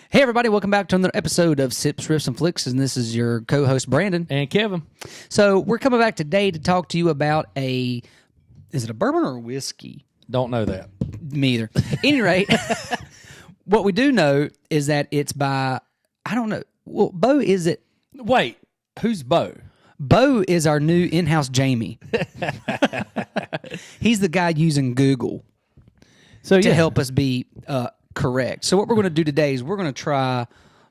Hey, everybody, welcome back to another episode of Sips, Riffs, and Flix, and this is your co-host, Brandon. And Kevin. So we're coming back today to talk to you about is it a bourbon or a whiskey? Don't know that. Me either. At any rate, what we do know is that it's by, I don't know, well, Bo, is it? Wait, who's Bo? Bo is our new in-house Jamie. He's the guy using Google to help us be correct. So what we're going to do today is we're going to try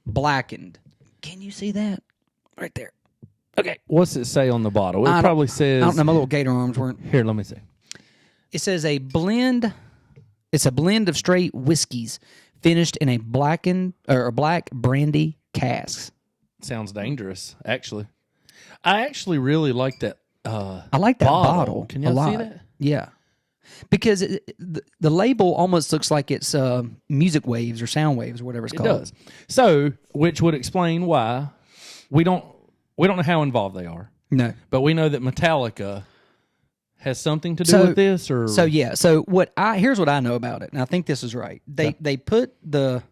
Blackened. Can you see that? Right there. Okay. What's it say on the bottle? It probably says... I don't know, my little gator arms weren't... Here, let me see. It says a blend... It's a blend of straight whiskeys finished in a blackened or a black brandy cask. Sounds dangerous, actually. I actually really like that I like that bottle. Can y'all see that? Yeah. Because the label almost looks like it's music waves or sound waves or whatever it's called. It does. So, which would explain why we don't know how involved they are. No. But we know that Metallica has something to do with this, or so here's what I know about it, and I think this is right. They put the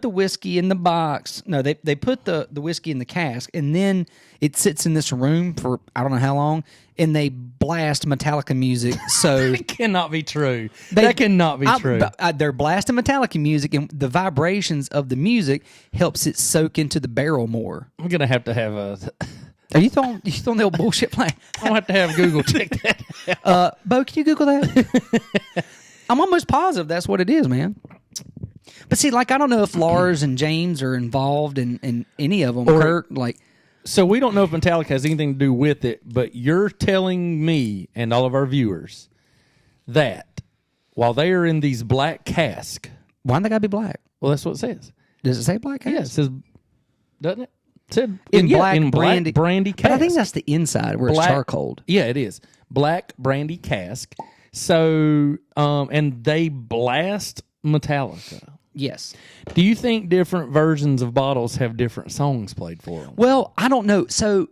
whiskey in the box. No, they put the whiskey in the cask, and then it sits in this room for I don't know how long, and they blast Metallica music. So it cannot be true. That cannot be true. They're blasting Metallica music, and the vibrations of the music helps it soak into the barrel more. I'm gonna have to have a. Are you throwing the old bullshit flag? I'm gonna have to have Google check that. Bo, can you Google that? I'm almost positive that's what it is, man. But see, like I don't know if Lars and James are involved in any of them. Kurt, like. So we don't know if Metallica has anything to do with it, but you're telling me and all of our viewers that while they are in these black casks... Why do they gotta be black? Well, that's what it says. Does it say black cask? Yeah, it says... Doesn't it? It said in black brandy cask. But I think that's the inside where it's charcoal. Yeah, it is. Black brandy cask. So, and they blast Metallica. Yes. Do you think different versions of bottles have different songs played for them? Well, I don't know. So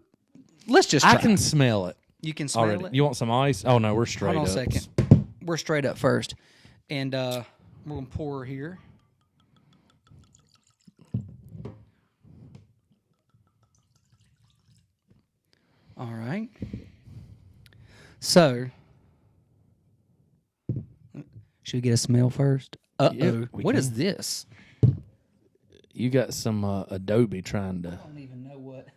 let's just try. I can smell it. You can smell already. it? You want some ice? Oh, no, we're straight up. Hold on a second. We're straight up first. And we're going to pour here. All right. So, should we get a smell first? Uh-oh. Yep, what is this? You got some Adobe trying to... I don't even know what...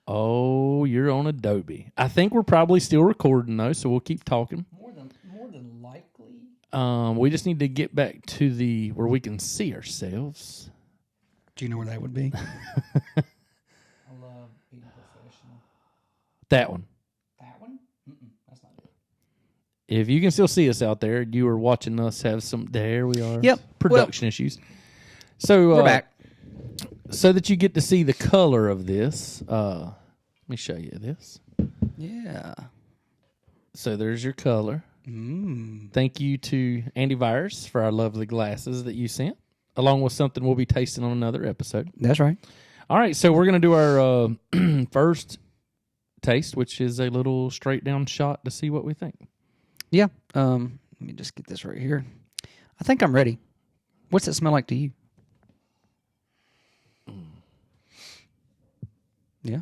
Oh, you're on Adobe. I think we're probably still recording, though, so we'll keep talking. More than likely. We just need to get back to where we can see ourselves. Do you know where that would be? I love being professional. That one. That one? That's not it. If you can still see us out there, you are watching us have some... There we are. Yep. Production issues. So we're back. So that you get to see the color of this. Let me show you this. Yeah. So there's your color. Thank you to Antivirus for our lovely glasses that you sent, along with something we'll be tasting on another episode. That's right. All right, so we're going to do our first taste, which is a little straight down shot to see what we think. Yeah. Let me just get this right here. I think I'm ready. What's it smell like to you? Yeah.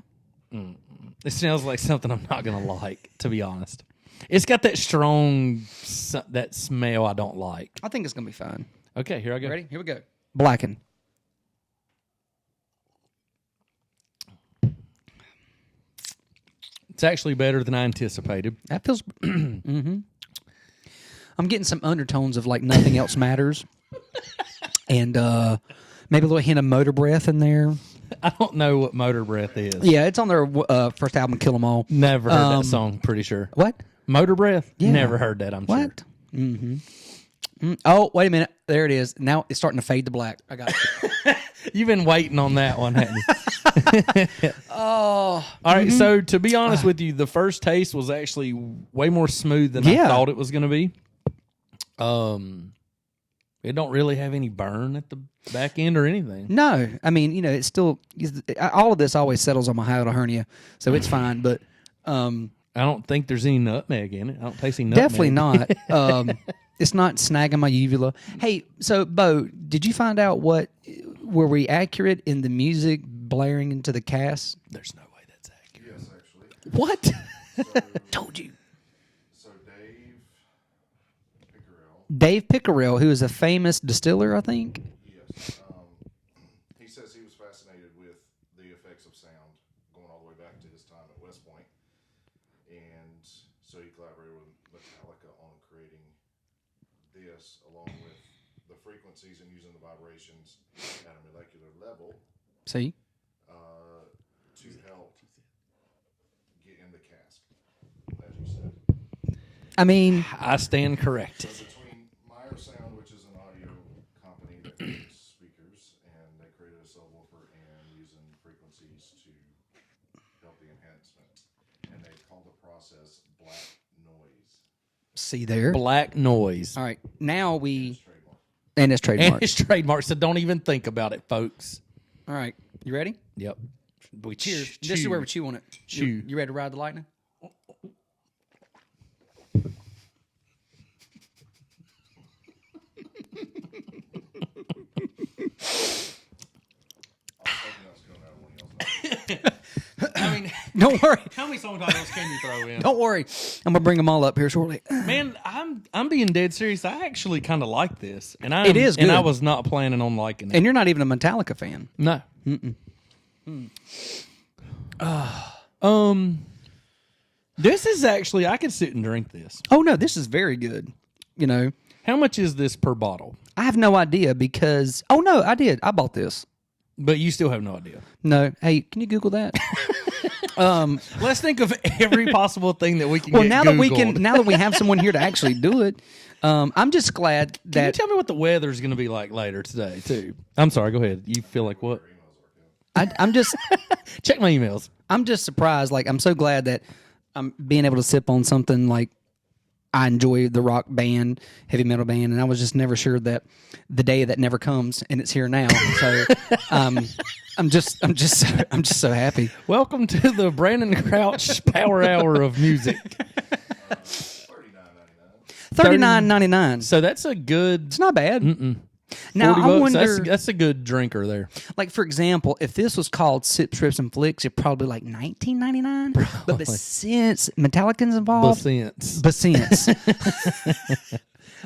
It smells like something I'm not going to like, to be honest. It's got that strong, that smell I don't like. I think it's going to be fine. Okay, here I go. Ready? Here we go. Blackened. It's actually better than I anticipated. That feels... I'm getting some undertones of like nothing else matters. And maybe a little hint of motor breath in there. I don't know what Motor Breath is. Yeah, it's on their first album, Kill 'Em All. Never heard that song, pretty sure. What? Motor Breath? Yeah. Never heard that, I'm sure. What? Mm-hmm. Oh, wait a minute. There it is. Now it's starting to fade to black. I got it. You've been waiting on that one, haven't you? Oh. All right, so to be honest with you, the first taste was actually way more smooth than I thought it was going to be. It don't really have any burn at the back end or anything. No. I mean, it's still... All of this always settles on my hiatal hernia, so it's fine, but... I don't think there's any nutmeg in it. I don't taste any nutmeg. Definitely not. It's not snagging my uvula. Hey, so, Bo, did you find out what were we accurate in the music blaring into the cast? There's no way that's accurate. Yes, actually. What? Told you. So Dave Pickerell, Dave Pickerell, who is a famous distiller, I think. yes, he says he was fascinated with the effects of sound going all the way back to his time at West Point, and so he collaborated with Metallica on creating this, along with the frequencies and using the vibrations at a molecular level See? to help get in the cask, as you said. I mean, I stand corrected. So between Meyer Sound, which is an audio company that creates speakers, and they created a subwoofer and using frequencies to help the enhancement, and they call the process black noise. see there. Black noise. All right. Now we. Trademark. And it's trademark. And it's trademark, so don't even think about it, folks. All right. You ready? Yep. We Cheers. This is where we chew on it. Chew. You ready to ride the lightning? I mean, Don't worry. how many song titles can you throw in? Don't worry. I'm gonna bring them all up here shortly. Man, I'm being dead serious. I actually kind of like this, and It is and I good. was not planning on liking it. And you're not even a Metallica fan. No. This is actually, I could sit and drink this. Oh no, this is very good. You know, How much is this per bottle? I have no idea because. Oh no, I did. I bought this. But you still have no idea. No. Hey, can you Google that? Let's think of every possible thing that we can Well, get now that we Googled. now that we have someone here to actually do it, I'm just glad Can you that tell me what the weather's going to be like later today, too? I'm sorry, go ahead. You feel like what? I'm just Check my emails. I'm just surprised. Like I'm so glad that I'm being able to sip on something like I enjoy the rock band, heavy metal band, and I was just never sure that the day that never comes, and it's here now. So I'm just so happy. Welcome to the Brandon Crouch Power Hour of Music. $39.99. So that's a good It's not bad. 40 Now I bucks. wonder, That's a good drinker there. like for example, if this was called Sip, Strips, and Flicks, it'd probably like $19.99. But since Metallica's involved, But since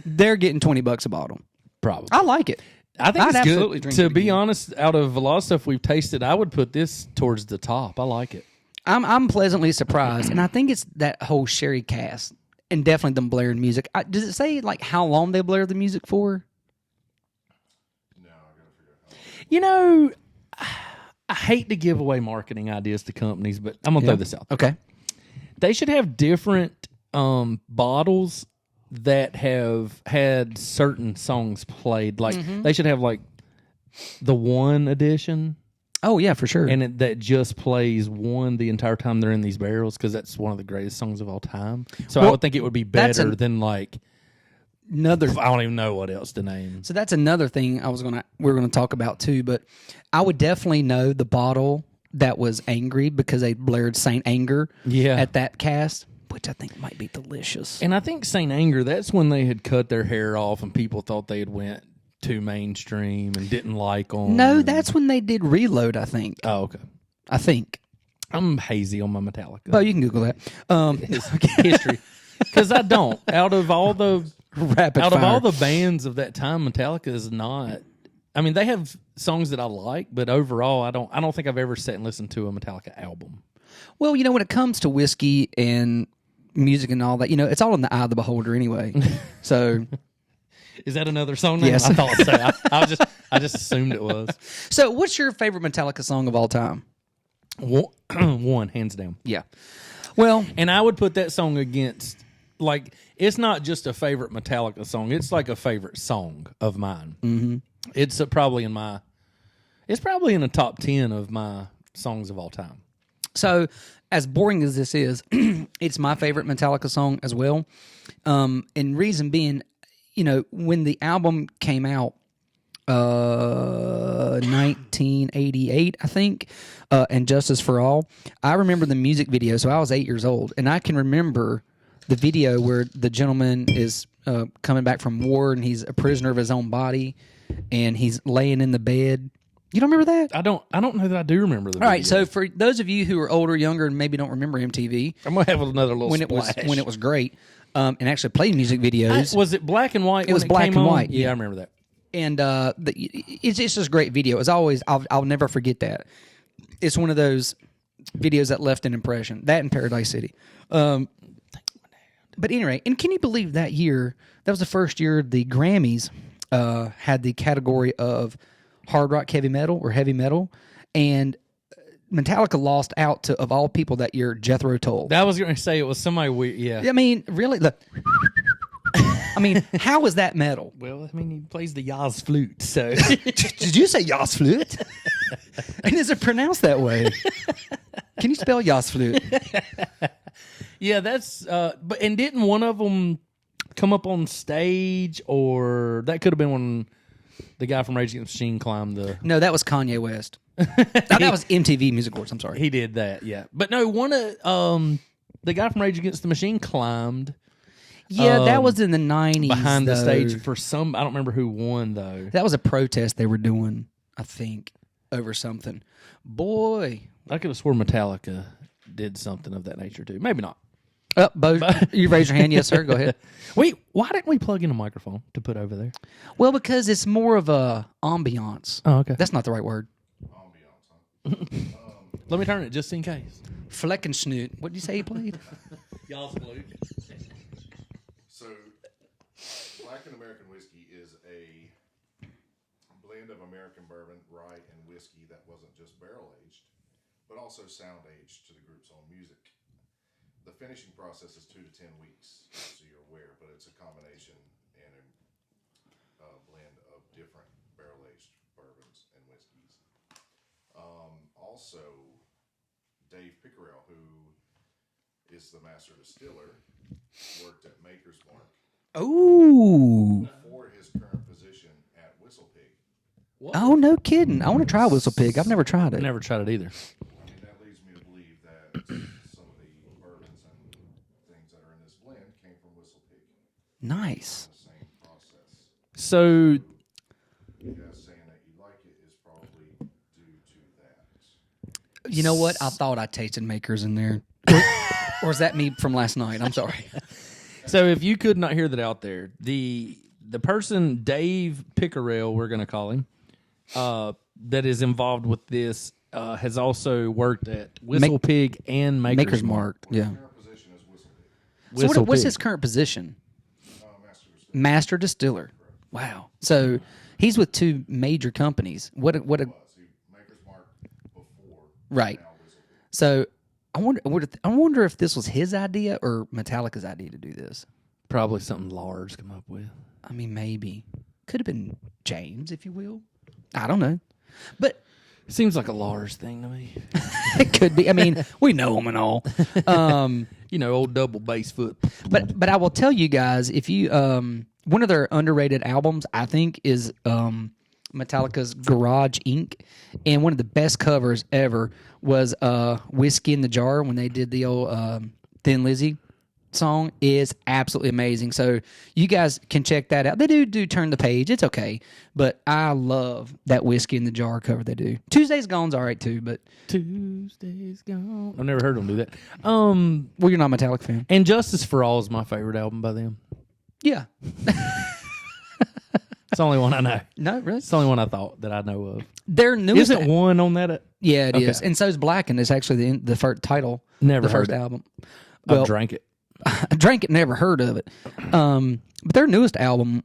they're getting $20 a bottle. probably. I like it. I think I'd it's absolutely good. drink To it be again. honest, out of a lot of stuff we've tasted, I would put this towards the top. I like it. I'm pleasantly surprised, and I think it's that whole sherry cast, and definitely them blaring music. Does it say like how long they blare the music for? No, I gotta figure out how. You know, I hate to give away marketing ideas to companies, but I'm gonna throw this out. Okay. They should have different bottles that have had certain songs played. Like they should have like the one edition, Oh yeah, for sure. and that just plays one the entire time they're in these barrels because that's one of the greatest songs of all time. So I Well, would think it would be that's better than like another. I don't even know what else to name. So that's another thing we're gonna talk about too. But I would definitely know the bottle that was angry because they blared Saint Anger at that cast, which I think might be delicious. And I think Saint Anger, that's when they had cut their hair off and people thought they had went too mainstream and didn't like them. No, that's when they did Reload. I think. Oh, okay. I think. I'm hazy on my Metallica. Oh, you can Google that. History. Because I don't. Out of all the bands of that time, Metallica is not. I mean, they have songs that I like, but overall, I don't think I've ever sat and listened to a Metallica album. Well, when it comes to whiskey and music and all that, it's all in the eye of the beholder anyway. So, Is that another song name? Yes. I thought so. I just assumed it was. so what's your favorite Metallica song of all time? One, hands down. Yeah. Well, And I would put that song against, like, it's not just a favorite Metallica song. It's like a favorite song of mine. Mm-hmm. It's probably in the top 10 of my songs of all time. so as boring as this is, it's my favorite Metallica song as well. And reason being, when the album came out, 1988, I think, and Justice for All, I remember the music video. So I was 8 years old, and I can remember the video where the gentleman is coming back from war, and he's a prisoner of his own body, and he's laying in the bed, You don't remember that? I don't know that I do remember the All right, video. so for those of you who are older, younger, and maybe don't remember MTV, I'm gonna have another little when splash. it was great, and actually played music videos. Was it black and white? It was when black came and on? white, Yeah, yeah. I remember that. And it's just a great video. As always, I'll never forget that. It's one of those videos that left an impression. That in Paradise City. But anyway, and can you believe that year? That was the first year the Grammys had the category of hard rock, heavy metal, or heavy metal, and Metallica lost out to, of all people that year, Jethro Tull. I was going to say it was somebody weird. Yeah. I mean, really, I mean, how is that metal? Well, I mean, he plays the Yaz flute, so. Did you say Yas flute? And is it pronounced that way? Can you spell Yas flute? Yeah, that's. But and didn't one of them come up on stage, or that could have been when the guy from Rage Against the Machine climbed the. No, that was Kanye West. That was MTV Music Awards. I'm sorry. He did that, yeah. But no, one of the guy from Rage Against the Machine climbed. Yeah, that was in the 90s. Behind the though. stage for some. I don't remember who won though. That was a protest they were doing, I think, over something. Boy. I could have sworn Metallica did something of that nature too. Maybe not. Bo, you raise your hand. Yes, sir. Go ahead. Wait, why didn't we plug in a microphone to put over there? Well, because it's more of a ambiance. Oh, okay. That's not the right word. Ambiance, huh? Let me turn it just in case. Fleckenschnoot. What did you say he played? Y'all's blue. So, Blackened American whiskey is a blend of American bourbon, rye, and whiskey that wasn't just barrel aged, but also sound aged to the group's own music. The finishing process is 2 to 10 weeks, so you're aware, but it's a combination and a blend of different barrel aged bourbons and whiskeys. Also, Dave Pickerell, who is the master distiller, worked at Maker's Mark Ooh. before his current position at Whistle Pig. Oh, no kidding. I want to try Whistle Pig. I've never tried it. I never tried it either. And that leads me to believe that some of the bourbons and things that are in this blend came from Whistle Pig. Nice. The same process. So You guys saying that you like it is probably due to that. You know what? I thought I tasted Makers in there. Or is that me from last night? I'm sorry. So if you could not hear that out there, the person Dave Pickerell, we're going to call him, that is involved with this, has also worked at Whistle Pig and Maker's Mark. Yeah. Current position is Whistle Pig. So Whistle what's Pig. his current position? Master Distiller. Master Distiller. Wow. So he's with two major companies. What a See, Maker's Mark before. right. Now Whistle Pig. So I wonder if this was his idea or Metallica's idea to do this. Probably something Lars come up with. I mean, maybe. Could have been James, if you will. I don't know. But Seems like a Lars thing to me. it could be. I mean, we know him and all. You know, old double bass foot. But I will tell you guys, if you one of their underrated albums, I think, is Metallica's Garage Inc. And one of the best covers ever was Whiskey in the Jar when they did the old Thin Lizzy song. Is absolutely amazing. So you guys can check that out. They do turn the page. It's okay. But I love that Whiskey in the Jar cover they do. Tuesday's Gone's all right too, but Tuesday's gone. I've never heard them do that. well, you're not a Metallica fan. And Justice for All is my favorite album by them. Yeah. It's the only one I know. No, really? It's the only one I thought that I know of. Their newest Isn't one on that? Yeah, it is. Okay. And so is Blackened. It's actually the first title. Never the first heard it. album. I drank it. I drank it, never heard of it. But their newest album,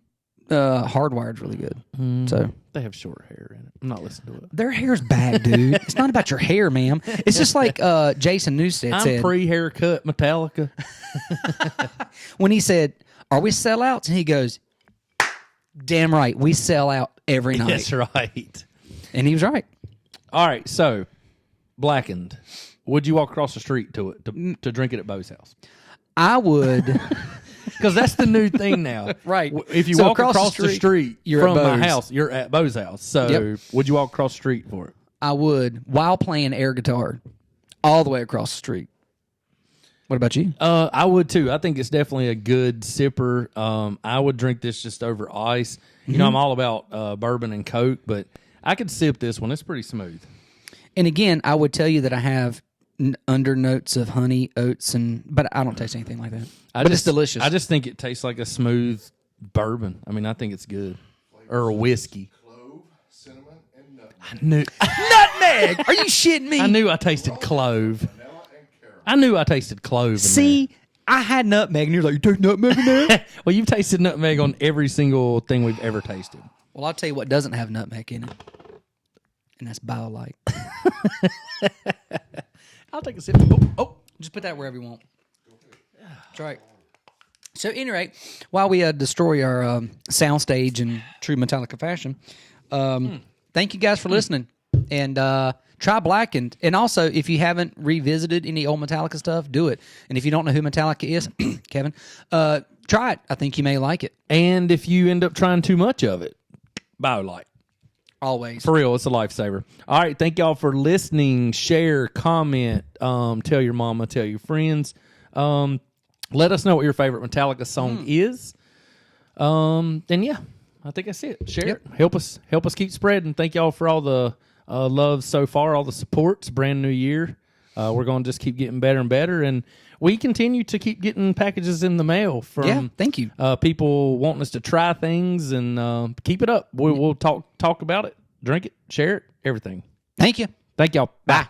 Hardwired's really good. So They have short hair in it. I'm not listening to it. their hair's bad, dude. It's not about your hair, ma'am. It's just like Jason Newsted I'm said pre-haircut Metallica. when he said, "Are we sellouts?" And he goes, "Damn right, we sell out every night." That's right. And he was right. All right, so Blackened. Would you walk across the street to it to drink it at Bo's house? I would. Because that's the new thing now. Right. If you So walk across the street you're from at my Bo's. house, you're at Bo's house. So Yep. would you walk across the street for it? I would, while playing air guitar, all the way across the street. What about you? I would too. I think it's definitely a good sipper. I would drink this just over ice. You know, I'm all about bourbon and Coke, but I could sip this one. It's pretty smooth. And again, I would tell you that I have undernotes of honey, oats, but I don't taste anything like that. It's delicious. I just think it tastes like a smooth bourbon. I mean, I think it's good. Or a whiskey. Clove, cinnamon, and nutmeg. I knew Nutmeg! Are you shitting me? I knew I tasted clove. Vanilla and caramel. I knew I tasted clove. See, I had nutmeg, and you're like, you take nutmeg in there? Well, you've tasted nutmeg on every single thing we've ever tasted. Well, I'll tell you what doesn't have nutmeg in it, and that's BioLite. I'll take a sip. Oh, just put that wherever you want. That's right. So, at any rate, while we destroy our soundstage in true Metallica fashion, thank you guys for listening. And try Blackened. And also, if you haven't revisited any old Metallica stuff, do it. And if you don't know who Metallica is, Kevin, try it. I think you may like it. And if you end up trying too much of it, BioLite. Always. For real, it's a lifesaver. All right, thank y'all for listening. Share, comment, tell your mama, tell your friends. Let us know what your favorite Metallica song is. And yeah, I think that's it. Share it. Help us keep spreading. Thank y'all for all the love so far, all the support. It's a brand new year. We're going to just keep getting better and better. And we continue to keep getting packages in the mail from thank you. People wanting us to try things, and keep it up. We'll talk about it, drink it, share it, everything. Thank you. Thank y'all. Bye.